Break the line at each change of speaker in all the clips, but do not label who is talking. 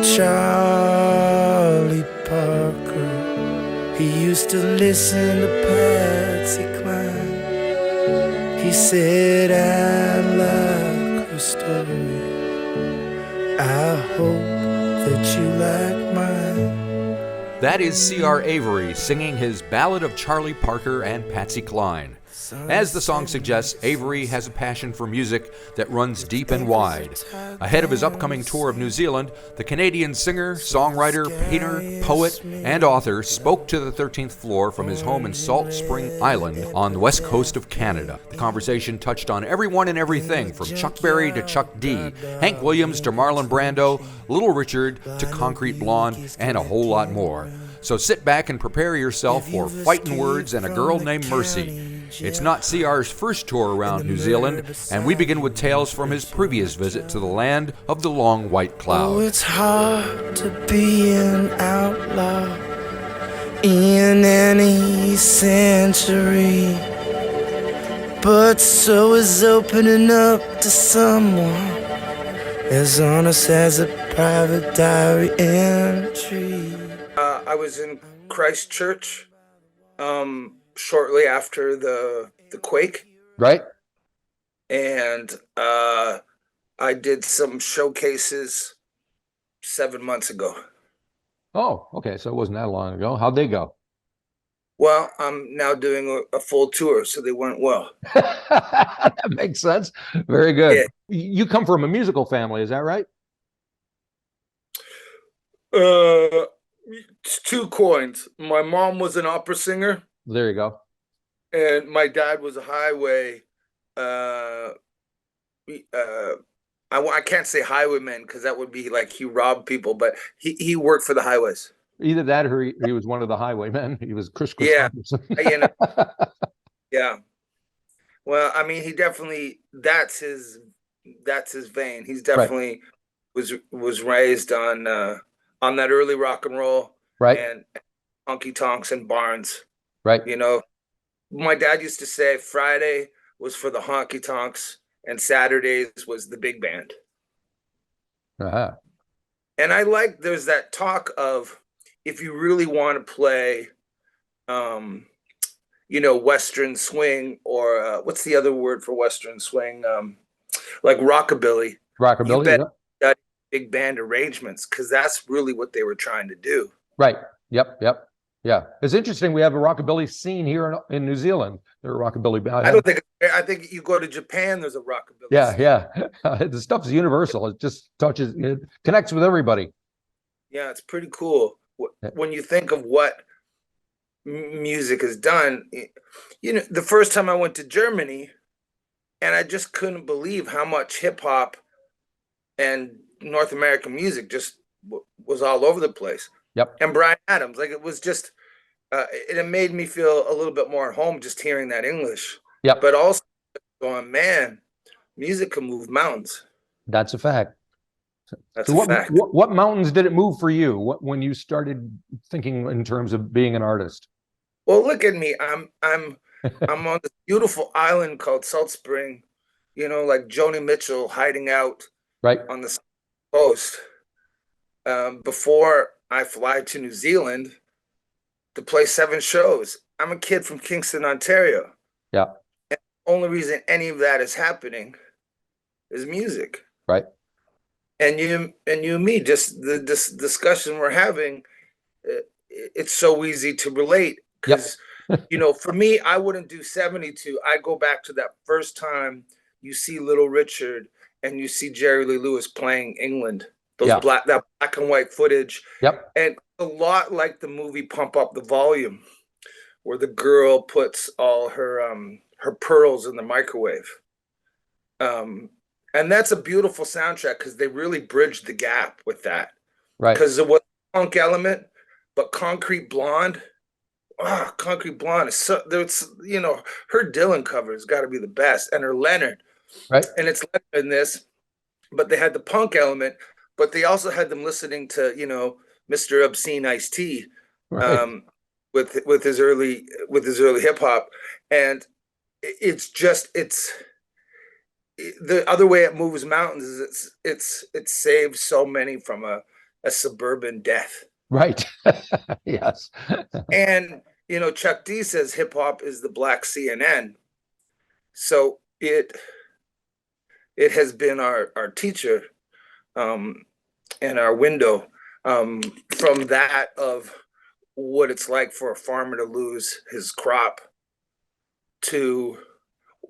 Charlie Parker. He used to listen to Patsy Cline. He said, I like her story. I hope that you like mine.
That is C.R. Avery singing his Ballad of Charlie Parker and Patsy Cline. As the song suggests, Avery has a passion for music that runs deep and wide. Ahead of his upcoming tour of New Zealand, the Canadian singer, songwriter, painter, poet, and author spoke to the 13th floor from his home in Salt Spring Island on the west coast of Canada. The conversation touched on everyone and everything from Chuck Berry to Chuck D, Hank Williams to Marlon Brando, Little Richard to Concrete Blonde, and a whole lot more. So sit back and prepare yourself for Fightin' Words and a Girl Named Mercy. It's not CR's first tour around New Zealand, and we begin with tales from his previous visit to the land of the long white cloud.
Oh, it's hard to be an outlaw in any century, but so is opening up to someone as honest as a private diary entry. I was in Christchurch shortly after the quake,
Right?
and I did some showcases 7 months ago.
Oh, okay. So it wasn't that long ago. How'd they go?
Well, I'm now doing a full tour, so they went well.
That makes sense. Very good.
Yeah.
You come from a musical family, is that right?
It's two coins. My mom was an opera singer,
There you go.
and my dad was a highway. I can't say highwayman because that would be like he robbed people, but he worked for the highways.
Either that or he was one of the highwaymen. He was Chris
Yeah.
Christopherson.
Yeah. Well, I mean, he definitely that's his vein. He's definitely was raised on that early rock and roll,
Right.
and honky tonks and barns.
Right.
You know, my dad used to say Friday was for the honky tonks and Saturdays was the big band.
Uh-huh.
And I like there's that talk of if you really want to play, Western swing or what's the other word for Western swing? Like rockabilly. You
Rockabilly.
bet
Yeah.
big band arrangements because that's really what they were trying to do.
Right. Yep. Yeah. It's interesting. We have a rockabilly scene here in New Zealand. There are rockabilly bands.
I think you go to Japan, there's a rockabilly scene.
Yeah. The stuff is universal. It just it connects with everybody.
Yeah, it's pretty cool. When you think of what music has done, the first time I went to Germany, and I just couldn't believe how much hip hop and North American music just was all over the place.
Yep.
And Bryan Adams, like it was just, it made me feel a little bit more at home just hearing that English.
Yep.
But also going, man, music can move mountains.
That's a fact.
That's
So
a fact.
what mountains did it move for you? When you started thinking in terms of being an artist?
Well, look at me. I'm on this beautiful island called Salt Spring, like Joni Mitchell hiding out
Right.
on the coast. Before I fly to New Zealand to play 7 shows. I'm a kid from Kingston, Ontario.
Yeah.
And the only reason any of that is happening is music.
Right.
And you and me, just this discussion we're having, it's so easy to relate because, for me, I wouldn't do 72. I go back to that first time you see Little Richard and you see Jerry Lee Lewis playing England, that black and white footage.
Yep.
And a lot like the movie Pump Up the Volume, where the girl puts all her pearls in the microwave. And that's a beautiful soundtrack because they really bridged the gap with that.
Right.
Because it was a punk element, but Concrete Blonde is so, there's, her Dylan cover has got to be the best, and her Leonard.
Right.
And it's Leonard in this, but they had the punk element, but they also had them listening to, Mr. Obscene Ice-T,
Right.
with his early hip hop, and it's the other way it moves mountains is it saves so many from a a suburban death.
Right. Yes.
And, Chuck D says hip hop is the black CNN. So it has been our teacher, and our window, um, from that of what it's like for a farmer to lose his crop to,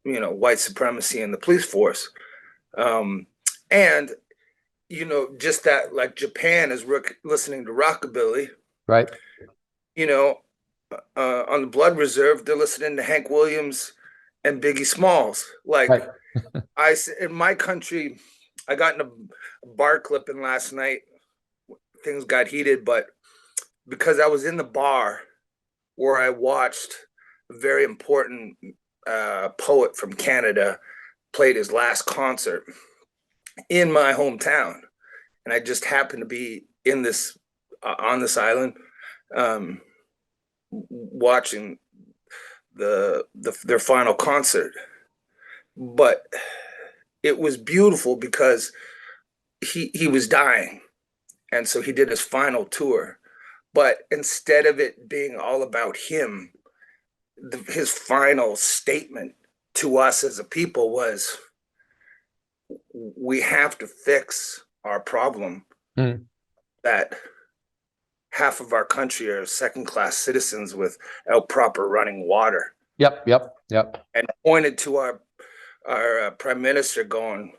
white supremacy in the police force. Um, and, just that, like, Japan is listening to rockabilly,
Right.
On the Blood Reserve, they're listening to Hank Williams and Biggie Smalls. Like,
Right.
in my country, I got in a bar clipping last night. Things got heated, but because I was in the bar where I watched a very important poet from Canada played his last concert in my hometown, and I just happened to be in this on this island, um, watching their final concert. But it was beautiful because he was dying, and so he did his final tour. But instead of it being all about him, his final statement to us as a people was, we have to fix our problem that half of our country are second-class citizens without proper running water.
Yep. Yep. Yep.
And pointed to our prime minister going,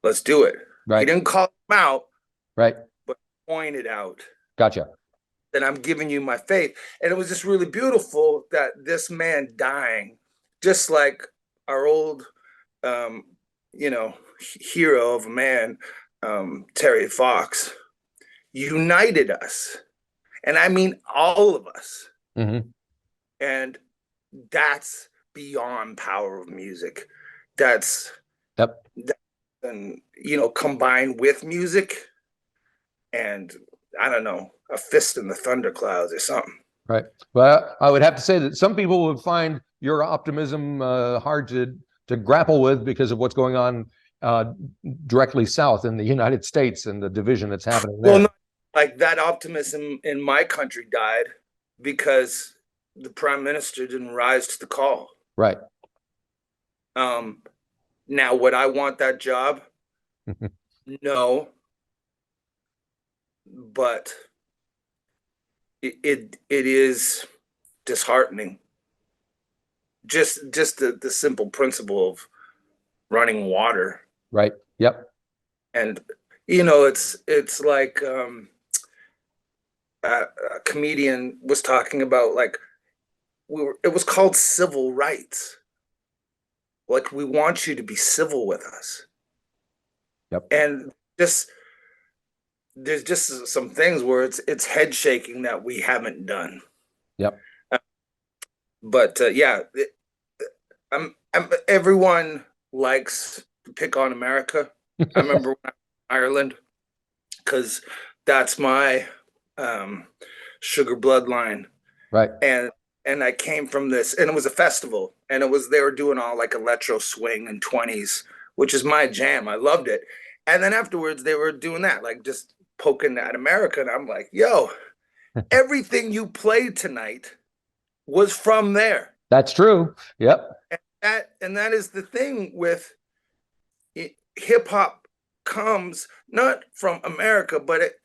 let's do it.
Right.
He didn't call him out,
Right.
but pointed out.
Gotcha.
That I'm giving you my faith. And it was just really beautiful that this man dying, just like our old, hero of a man, Terry Fox, united us. And I mean all of us.
Mm-hmm.
And that's beyond power of music. That's,
Yep.
and, combined with music and, I don't know, a fist in the thunderclouds or something.
Right. Well, I would have to say that some people would find your optimism hard to grapple with because of what's going on directly south in the United States and the division that's happening there.
Well, no, like that optimism in my country died because the prime minister didn't rise to the call.
Right.
Now, would I want that job? No. But it is disheartening. Just the simple principle of running water.
Right. Yep.
And it's like a comedian was talking about, like, it was called civil rights. Like, we want you to be civil with us.
Yep.
And there's just some things where it's head shaking that we haven't done.
Yep.
But yeah, everyone likes to pick on America. I remember when I was in Ireland, because that's my sugar bloodline.
Right.
And I came from this, and it was a festival, and they were doing all like electro swing and 20s, which is my jam. I loved it. And then afterwards they were doing that, like just poking at America. And I'm like, yo, everything you played tonight was from there.
That's true. Yep.
And that is the thing with hip hop, comes not from America, but it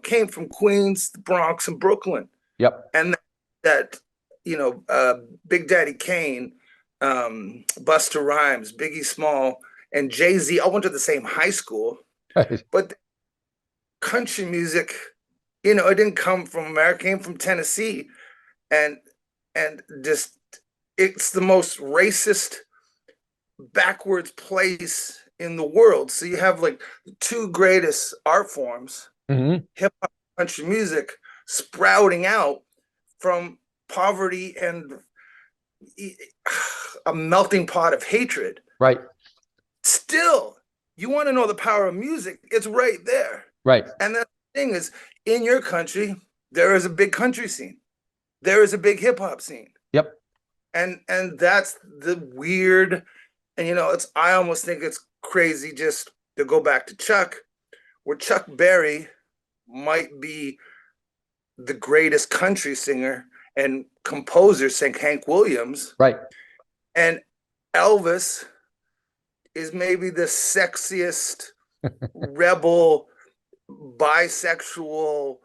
came from Queens, the Bronx, and Brooklyn.
Yep.
And that Big Daddy Kane, Busta Rhymes, Biggie Small, and Jay-Z all went to the same high school.
Right.
But country music, it didn't come from America, it came from Tennessee. And just, it's the most racist, backwards place in the world. So you have like the two greatest art forms, hip hop, country music, sprouting out from poverty and a melting pot of hatred.
Right.
Still, you want to know the power of music, it's right there.
Right.
And the thing is, in your country, there is a big country scene. There is a big hip hop scene.
Yep.
And that's the weird, and I almost think it's crazy, just to go back to Chuck, where Chuck Berry might be the greatest country singer and composer since Hank Williams,
Right.
and Elvis is maybe the sexiest rebel bisexual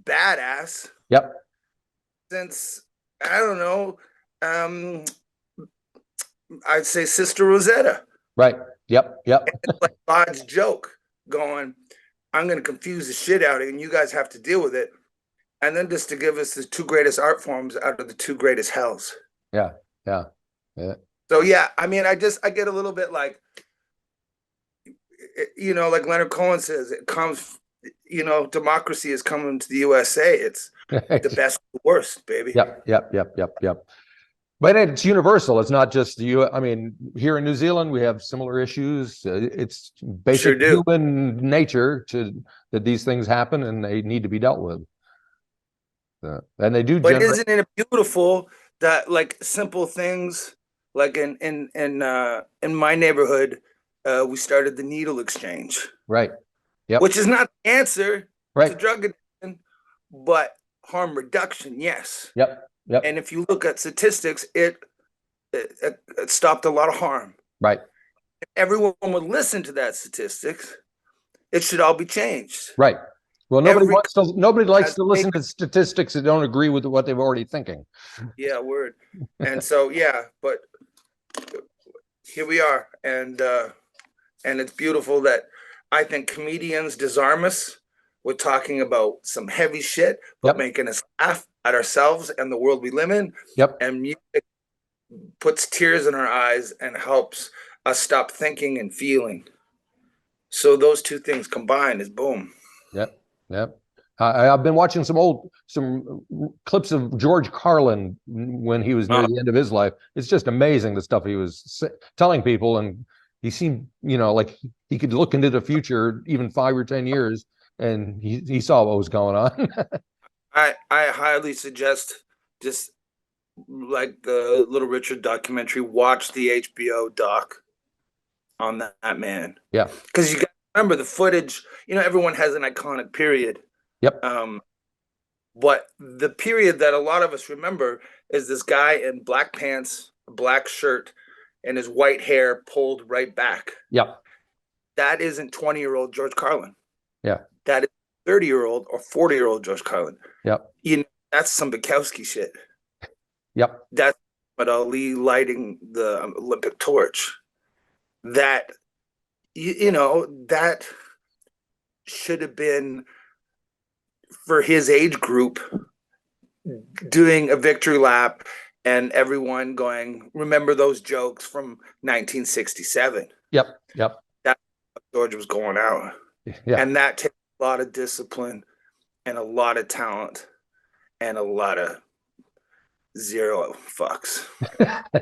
badass
Yep.
since, I don't know, um, I'd say Sister Rosetta.
Right. Yep. Yep.
It's like God's joke going, I'm going to confuse the shit out of you and you guys have to deal with it. And then just to give us the two greatest art forms out of the two greatest hells.
Yeah. Yeah. Yeah.
So, yeah, I mean, I get a little bit like, you know, like Leonard Cohen says, it comes, you know, democracy is coming to the USA. It's the best, the worst, baby.
Yep. Yep. Yep. Yep. Yep. But it's universal. It's not just you. I mean, here in New Zealand, we have similar issues. It's basic human nature that these things happen and they need to be dealt with. And they do.
But isn't it beautiful that like simple things, like in my neighborhood, we started the needle exchange.
Right. Yep.
Which is not the answer
to
drug addiction, but harm reduction, yes.
Yep. Yep.
And if you look at statistics, it stopped a lot of harm.
Right.
If everyone would listen to that statistics, it should all be changed.
Right. Well, nobody likes to listen to statistics that don't agree with what they're already thinking.
Yeah, word. And so, yeah, but here we are. And it's beautiful that I think comedians disarm us with talking about some heavy shit, but making us laugh at ourselves and the world we live in.
Yep.
And music puts tears in our eyes and helps us stop thinking and feeling. So those two things combined is boom.
Yep. Yep. I've been watching some clips of George Carlin when he was near the end of his life. It's just amazing the stuff he was telling people, and he seemed, you know, like he could look into the future, even 5 or 10 years, and he saw what was going on.
I highly suggest, just like the Little Richard documentary, watch the HBO doc on that man.
Yeah.
Because you got to remember the footage, you know, everyone has an iconic period.
Yep.
But the period that a lot of us remember is this guy in black pants, a black shirt, and his white hair pulled right back.
Yep.
That isn't 20-year-old George Carlin.
Yeah.
That is 30-year-old or 40-year-old George Carlin.
Yep.
You know, that's some Bukowski shit.
Yep.
That's but Ali lighting the Olympic torch. That, you know, that should have been, for his age group, doing a victory lap and everyone going, remember those jokes from 1967.
Yep. Yep.
That's what George was going out.
Yeah.
And that takes a lot of discipline and a lot of talent and a lot of zero fucks.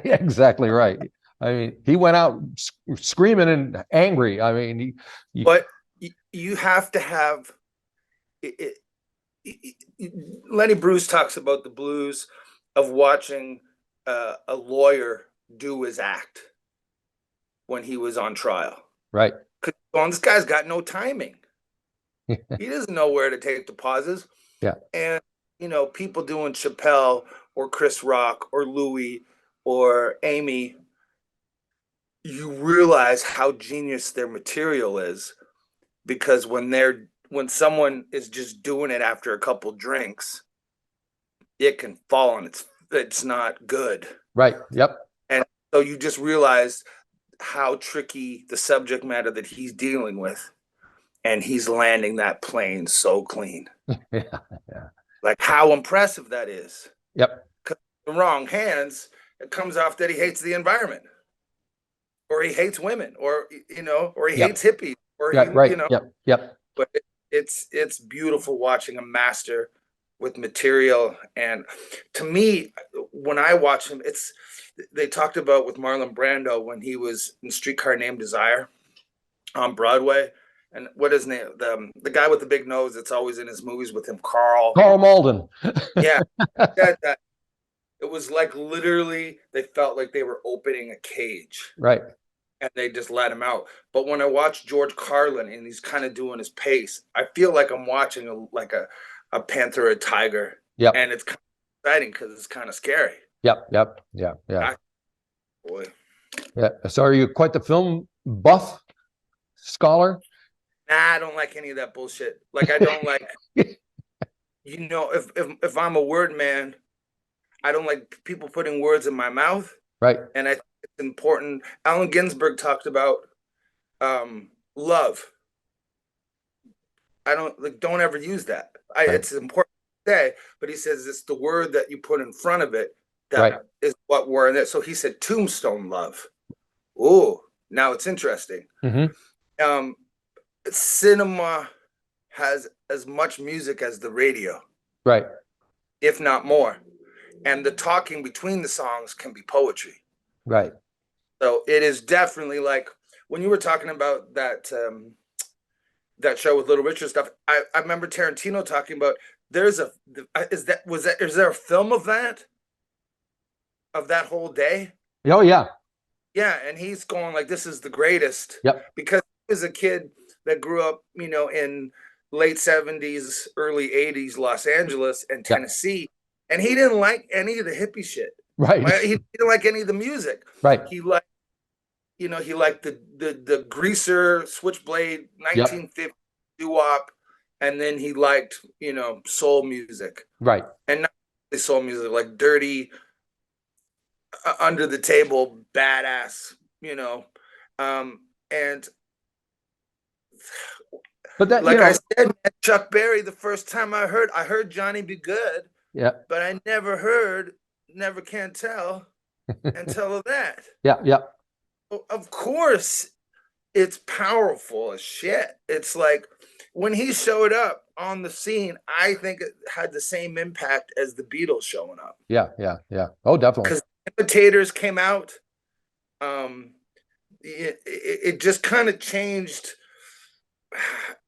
Exactly right. I mean, he went out screaming and angry. I mean,
but you have to have it. Lenny Bruce talks about the blues of watching a lawyer do his act when he was on trial.
Right.
Because this guy's got no timing. He doesn't know where to take the pauses.
Yeah.
And, you know, people doing Chappelle or Chris Rock or Louis or Amy, you realize how genius their material is, because when someone is just doing it after a couple drinks, it can fall on it's not good.
Right. Yep.
And so you just realize how tricky the subject matter that he's dealing with, and he's landing that plane so clean.
Yeah.
Like how impressive that is.
Yep.
Because in the wrong hands, it comes off that he hates the environment, or he hates women, or, you know, or he hates hippies, or
right.
You know.
Yep.
But it's beautiful watching a master with material. And to me, when I watch him, they talked about with Marlon Brando when he was in Streetcar Named Desire on Broadway. And what is his name? The guy with the big nose that's always in his movies with him, Carl
Malden.
Yeah. that it was like literally they felt like they were opening a cage.
Right.
and they just let him out. But when I watch George Carlin and he's kind of doing his pace, I feel like I'm watching a panther or a tiger.
Yep.
And it's kind of exciting because it's kind of scary.
Yep. Yeah.
Boy.
Yeah. So are you quite the film buff scholar?
Nah, I don't like any of that bullshit. Like, I don't like, if I'm a word man, I don't like people putting words in my mouth.
Right.
And I think it's important. Allen Ginsberg talked about love. I don't ever use that.
Right.
It's important to say, but he says it's the word that you put in front of it that
Right.
is what we're in it. So he said tombstone love. Oh, now it's interesting.
Mm-hmm.
Cinema has as much music as the radio,
Right.
if not more. And the talking between the songs can be poetry.
Right.
So it is definitely like when you were talking about that that show with Little Richard stuff. I remember Tarantino talking about is there a film of that whole day?
Oh yeah.
Yeah, and he's going like, this is the greatest.
Yep.
Because he was a kid that grew up, in late 70s, early 80s Los Angeles and Tennessee, and he didn't like any of the hippie shit.
Right.
He didn't like any of the music.
Right.
He liked, he liked the Greaser, Switchblade, 1950 doo-wop, and then he liked, soul music.
Right.
And not really soul music, like dirty, under the table, badass, and
but that,
like I said, Chuck Berry, the first time I heard Johnny Be Good.
Yeah.
But I never can tell until that.
Yeah.
Of course, it's powerful as shit. It's like when he showed up on the scene, I think it had the same impact as the Beatles showing up.
Yeah. Oh, definitely.
Because Imitators came out. It just kind of changed.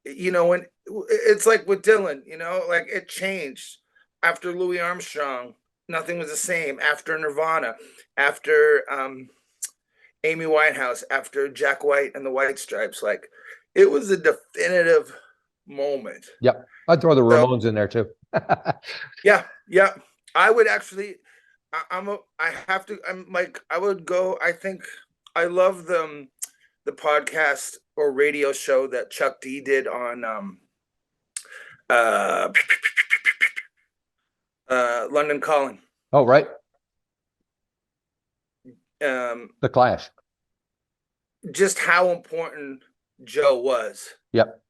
When it's like with Dylan, like it changed after Louis Armstrong. Nothing was the same. After Nirvana, after Amy Winehouse, after Jack White and the White Stripes, like it was a definitive moment.
Yep, I'd throw the Ramones in there too.
Yeah. I would actually. I would go. I think I love the podcast or radio show that Chuck D did on London Calling.
Oh, right.
The
Clash.
Just how important Joe was.
Yep.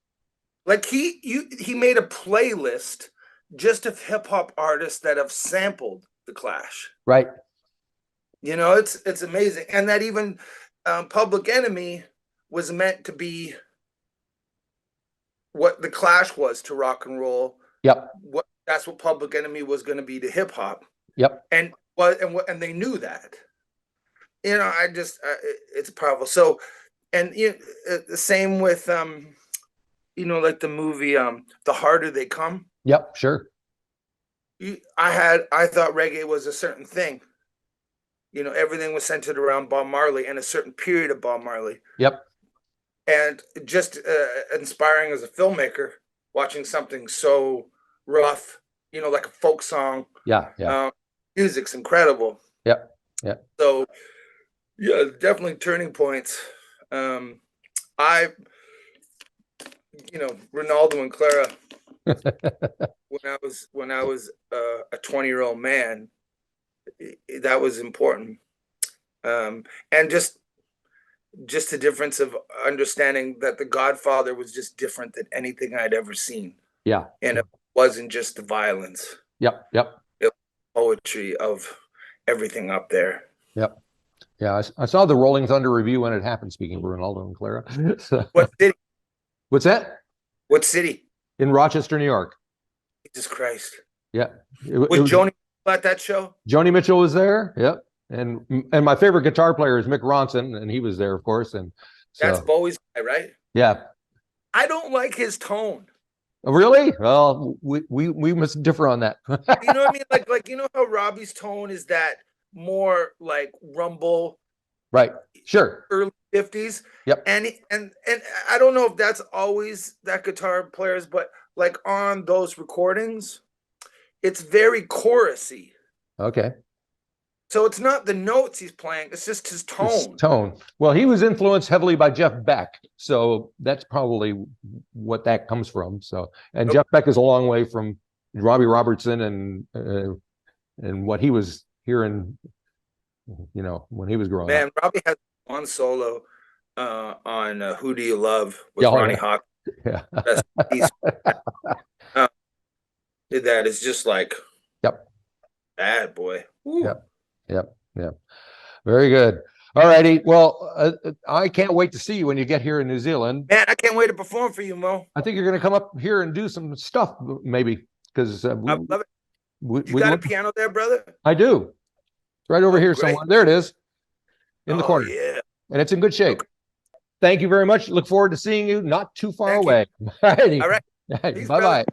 Like he made a playlist just of hip hop artists that have sampled the Clash.
Right.
It's amazing, and that even Public Enemy was meant to be what the Clash was to rock and roll.
Yep.
That's what Public Enemy was going to be to hip hop.
Yep.
And they knew that. It's powerful. So, and the same with like the movie The Harder They Come.
Yep, sure.
I thought reggae was a certain thing. Everything was centered around Bob Marley and a certain period of Bob Marley.
Yep.
And just inspiring as a filmmaker, watching something so rough, like a folk song.
Yeah.
Music's incredible.
Yep.
So, yeah, definitely turning points. Ronaldo and Clara. when I was a 20-year-old man, that was important, and just the difference of understanding that The Godfather was just different than anything I'd ever seen.
Yeah,
and it wasn't just the violence.
Yep.
It was poetry of everything up there.
Yep. Yeah, I saw the Rolling Thunder review when it happened. Speaking of Ronaldo and Clara,
What city?
What's that?
What city?
In Rochester, New York.
Jesus Christ.
Yeah.
Was Joni at that show?
Joni Mitchell was there. Yep. And my favorite guitar player is Mick Ronson, and he was there, of course. And so,
that's Bowie's guy, right?
Yeah.
I don't like his tone.
Really? Well, we must differ on that.
You know what I mean? Like how Robbie's tone is that more like rumble,
right? Sure.
early 50s.
Yep.
And I don't know if that's always that guitar players, but like on those recordings, it's very chorusy.
Okay.
So it's not the notes he's playing, it's just his tone.
Tone. Well, he was influenced heavily by Jeff Beck, so that's probably what that comes from. So, and Jeff Beck is a long way from Robbie Robertson and what he was hearing, when he was growing up.
Man, Robbie has one solo on "Who Do You Love" with Ronnie Hawk.
Yeah.
That is just like,
yep,
bad boy.
Ooh. Yep. Very good. All righty. Well, I can't wait to see you when you get here in New Zealand.
Man, I can't wait to perform for you, Mo.
I think you're going to come up here and do some stuff, maybe, because
I love it. You got a piano there, brother?
I do. It's right over here somewhere. There it is, in the corner.
Yeah,
and it's in good shape. Okay. Thank you very much. Look forward to seeing you not too far away.
All right.
Bye-bye.